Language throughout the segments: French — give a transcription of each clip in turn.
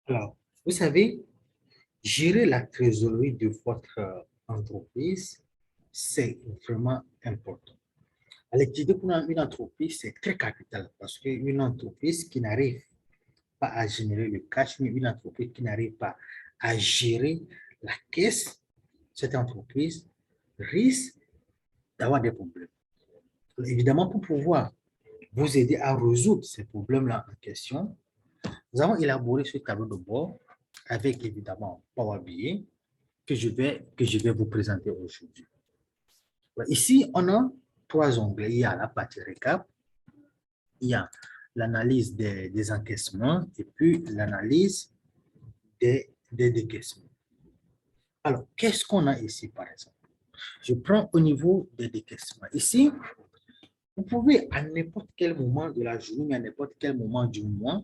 Alors, vous savez, gérer la trésorerie de votre entreprise, c'est vraiment important. À l'activité pour une entreprise, c'est très capital parce qu'une entreprise qui n'arrive pas à générer le cash, une entreprise qui n'arrive pas à gérer la caisse, cette entreprise risque d'avoir des problèmes. Alors, évidemment, pour pouvoir vous aider à résoudre ces problèmes-là en question, nous avons élaboré ce tableau de bord avec évidemment Power BI que je vais vous présenter aujourd'hui. Ici, on a trois onglets. Il y a la partie récap, il y a l'analyse des encaissements et puis l'analyse des décaissements. Alors, qu'est-ce qu'on a ici, par exemple? Je prends au niveau des décaissements. Ici, vous pouvez à n'importe quel moment de la journée, à n'importe quel moment du mois,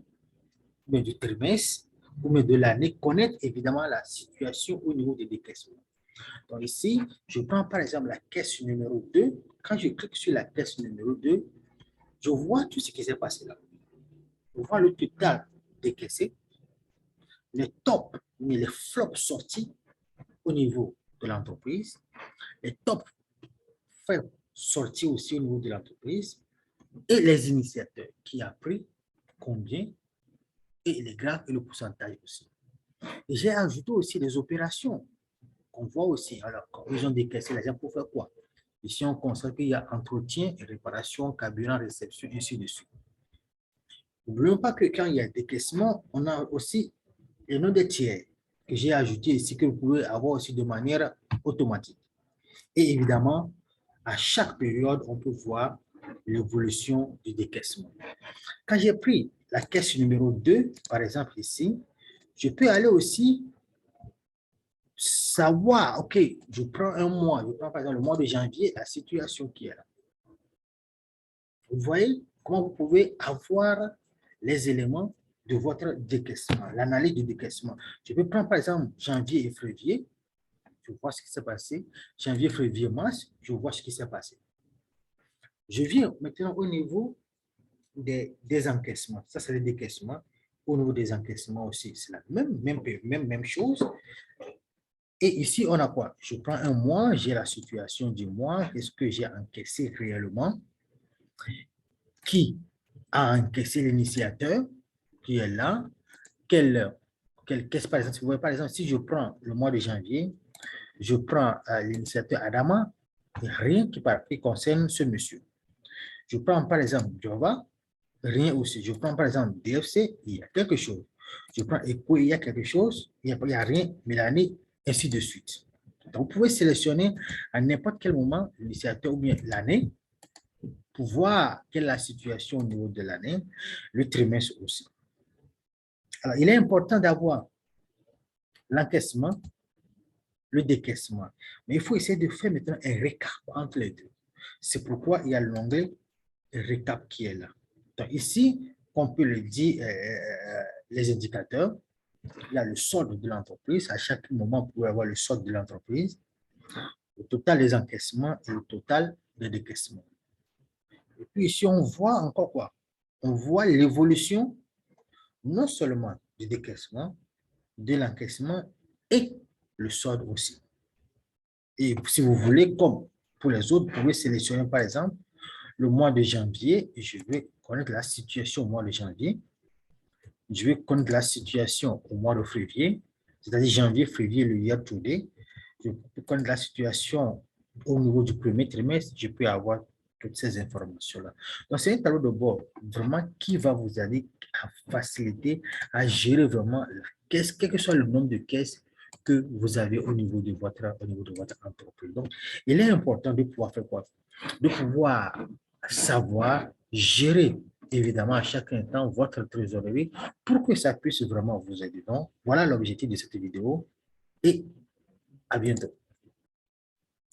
ou du trimestre, ou de l'année, connaître évidemment la situation au niveau des décaissements. Donc ici, je prends par exemple la caisse numéro 2. Quand je clique sur la caisse numéro 2, je vois tout ce qui s'est passé là. Je vois le total décaissé, les tops, mais les flops sortis au niveau de l'entreprise, les tops faits sortis aussi au niveau de l'entreprise, et les initiateurs qui a pris combien, et les graphes et le pourcentage aussi. Et j'ai ajouté aussi les opérations qu'on voit aussi. Alors, quand ils ont décaissé l'argent pour faire quoi? Ici, on constate qu'il y a entretien et réparation, carburant, réception, ainsi de suite. N'oublions pas que quand il y a décaissement, on a aussi les noms des tiers que j'ai ajouté ici, que vous pouvez avoir aussi de manière automatique. Et évidemment, à chaque période, on peut voir l'évolution du décaissement. Quand j'ai pris la caisse numéro 2, par exemple ici, je peux aller aussi savoir, OK, je prends un mois, je prends par exemple le mois de janvier, la situation qui est là. Vous voyez comment vous pouvez avoir les éléments de votre décaissement, l'analyse du décaissement. Je peux prendre par exemple janvier et février, je vois ce qui s'est passé. Janvier, février, mars, je vois ce qui s'est passé. Je viens maintenant au niveau des encaissements. Ça, c'est le décaissement. Au niveau des encaissements aussi, c'est la même chose. Et ici, on a quoi? Je prends un mois, j'ai la situation du mois, qu'est-ce que j'ai encaissé réellement? Qui a encaissé l'initiateur qui est là? Qu'est-ce, par exemple, si vous voyez, par exemple, si je prends le mois de janvier, je prends l'initiateur Adama, rien qui concerne ce monsieur. Je prends par exemple Java, rien aussi. Je prends par exemple DFC, il y a quelque chose. Je prends Eco, il y a quelque chose, il n'y a rien, Mélanie, ainsi de suite. Donc, vous pouvez sélectionner à n'importe quel moment l'initiateur ou bien l'année pour voir quelle est la situation au niveau de l'année, le trimestre aussi. Alors, il est important d'avoir l'encaissement, le décaissement. Mais il faut essayer de faire maintenant un récap entre les deux. C'est pourquoi il y a l'onglet récap qui est là. Donc ici, on peut le dire, les indicateurs, il y a le solde de l'entreprise. À chaque moment, vous pouvez avoir le solde de l'entreprise, le total des encaissements et le total des décaissements. Et puis ici, on voit encore quoi? On voit l'évolution non seulement du décaissement, de l'encaissement et le solde aussi. Et si vous voulez, comme pour les autres, vous pouvez sélectionner par exemple le mois de janvier et je vais connaître la situation au mois de janvier. Je vais connaître la situation au mois de février, c'est-à-dire janvier, février, le year to date. Je peux connaître la situation au niveau du premier trimestre. Je peux avoir toutes ces informations-là. Donc, c'est un tableau de bord vraiment qui va vous aider à faciliter, à gérer vraiment quel que soit le nombre de caisses que vous avez au niveau de votre entreprise. Donc, il est important de pouvoir faire quoi? De pouvoir savoir gérer évidemment à chaque instant votre trésorerie pour que ça puisse vraiment vous aider. Donc, voilà l'objectif de cette vidéo et à bientôt.